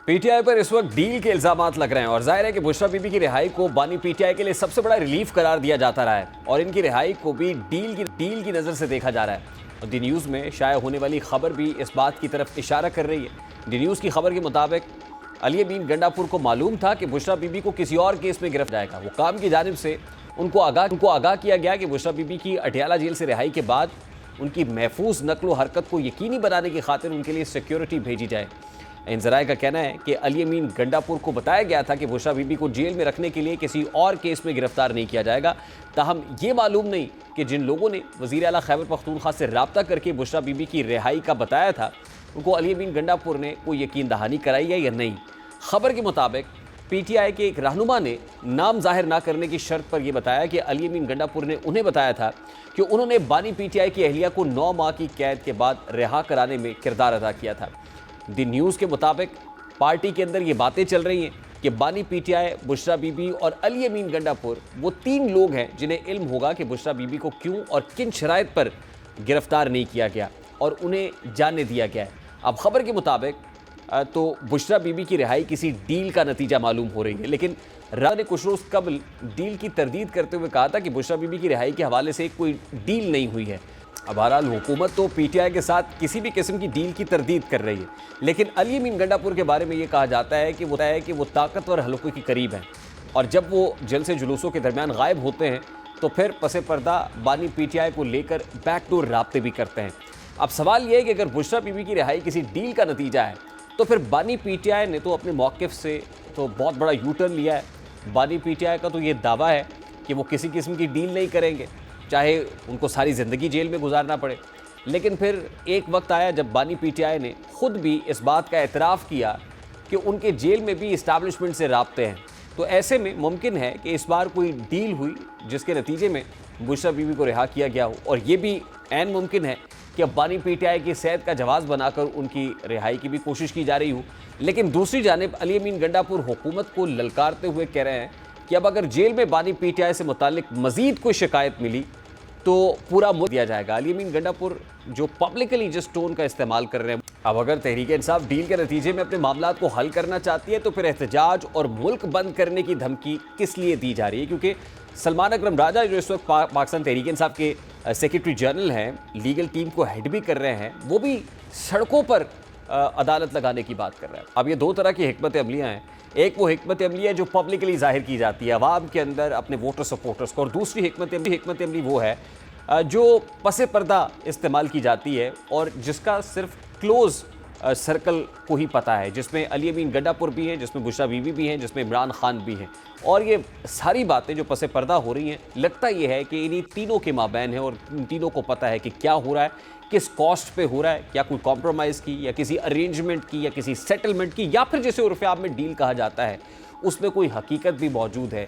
PTI पर इस वक्त डील के इल्जामात लग रहे हैं और जाहिर है कि बुशरा बीबी की रिहाई को बानी पीटीआई के लिए सबसे बड़ा रिलीफ करार दिया जाता रहा है और इनकी रिहाई को भी डील की नज़र से देखा जा रहा है। और दी न्यूज़ में शाया होने वाली खबर भी इस बात की तरफ इशारा कर रही है। दी न्यूज़ की खबर के मुताबिक अली अमीन गंडापुर को मालूम था कि बुशरा बीबी को किसी और केस में गिरफ्तार जाएगा। वो काम की जानिब से उनको आगाह किया गया कि बुशरा बीबी की अटियाला जेल से रिहाई के बाद उनकी महफूज नकलो हरकत को यकीनी बनाने की खातिर उनके लिए सिक्योरिटी भेजी जाए। इन ज़राए का कहना है कि अली अमीन गंडापुर को बताया गया था कि बुशरा बीबी को जेल में रखने के लिए किसी और केस में गिरफ्तार नहीं किया जाएगा। ताहम ये मालूम नहीं कि जिन लोगों ने वज़ीर आला खैबर पख्तूनख्वा से रब्ता करके बुशरा बीबी की रिहाई का बताया था उनको अली अमीन गंडापुर ने कोई यकीन दहानी कराई है या नहीं। खबर के मुताबिक पीटीआई के एक रहनुमा ने नाम जाहिर ना करने की शर्त पर यह बताया कि अली अमीन गंडापुर ने उन्हें बताया था कि उन्होंने बानी पीटीआई की अहलिया को 9 माह की कैद के बाद रिहा कराने में किरदार अदा किया था। दी न्यूज़ के मुताबिक पार्टी के अंदर ये बातें चल रही हैं कि बानी पीटीआई, बुशरा बीबी और अली अमीन गंडापुर वो 3 लोग हैं जिन्हें इल्म होगा कि बुशरा बीबी को क्यों और किन शराइत पर गिरफ्तार नहीं किया गया और उन्हें जाने दिया गया है। अब खबर के मुताबिक तो बुशरा बीबी की रिहाई किसी डील का नतीजा मालूम हो रही है, लेकिन राजा ने कुछ रोज़ कबल डील की तरदीद करते हुए कहा था कि बुशरा बीबी की रिहाई के हवाले से कोई डील नहीं हुई है। अब बहरहाल हुकूमत तो पीटीआई के साथ किसी भी किस्म की डील की तरदीद कर रही है, लेकिन अली अमीन गंडापुर के बारे में ये कहा जाता है कि वो ताकतवर हलकों के करीब हैं और जब वो जलसे जुलूसों के दरमियान गायब होते हैं तो फिर पसे पर्दा बानी पीटीआई को लेकर बैकडोर राब्ते भी करते हैं। अब सवाल ये है कि अगर बुशरा बीबी की रिहाई किसी डील का नतीजा है तो फिर बानी पीटीआई ने तो अपने मौक़िफ़ से तो बहुत बड़ा यू टर्न लिया है। बानी पीटीआई का तो ये दावा है कि वो किसी किस्म की डील नहीं करेंगे, चाहे उनको सारी ज़िंदगी जेल में गुजारना पड़े। लेकिन फिर एक वक्त आया जब बानी पीटीआई ने ख़ुद भी इस बात का एतराफ़ किया कि उनके जेल में भी इस्टेब्लिशमेंट से राब्ते हैं। तो ऐसे में मुमकिन है कि इस बार कोई डील हुई जिसके नतीजे में बुशरा बीबी को रिहा किया गया हो, और ये भी ऐन मुमकिन है कि अब बानी पीटीआई की सेहत का जवाब बनाकर उनकी रिहाई की भी कोशिश की जा रही हो। लेकिन दूसरी जानिब अली अमीन गंडापुर हुकूमत को ललकारते हुए कह रहे हैं कि अब अगर जेल में बानी पीटीआई से मुतालिक मज़ीद कोई शिकायत मिली तो पूरा मुल्क दिया जाएगा। अली अमीन गंडापुर जो पब्लिकली जिस टोन का इस्तेमाल कर रहे हैं, अब अगर तहरीक इंसाफ डील के नतीजे में अपने मामलात को हल करना चाहती है तो फिर एहतजाज और मुल्क बंद करने की धमकी किस लिए दी जा रही है? क्योंकि सलमान अकरम राजा जो इस वक्त पाकिस्तान तहरीक इंसाफ के सेक्रेटरी जनरल हैं, लीगल टीम को हेड भी कर रहे हैं, वो भी सड़कों पर अदालत लगाने की बात कर रहे हैं। अब ये 2 तरह की हिकमत अमलियाँ हैं। एक वो हिकमत अमली है जो पब्लिकली जाहिर की जाती है अवाम के अंदर अपने वोटर सपोर्टर्स को, और दूसरी हिकमत अमली वो है जो पसे पर्दा इस्तेमाल की जाती है और जिसका सिर्फ क्लोज़ सर्कल को ही पता है, जिसमें अली अमीन गंडापुर भी हैं, जिसमें बुशरा बीबी भी हैं, जिसमें इमरान खान भी हैं। और ये सारी बातें जो पसे पर्दा हो रही हैं, लगता ये है कि इन्हीं तीनों के माबैन है और इन तीनों को पता है कि क्या हो रहा है, किस कॉस्ट पे हो रहा है, क्या कोई कॉम्प्रोमाइज़ की या किसी अरेंजमेंट की या किसी सेटलमेंट की, या फिर जैसे उर्फ़ आम में डील कहा जाता है उसमें कोई हकीकत भी मौजूद है।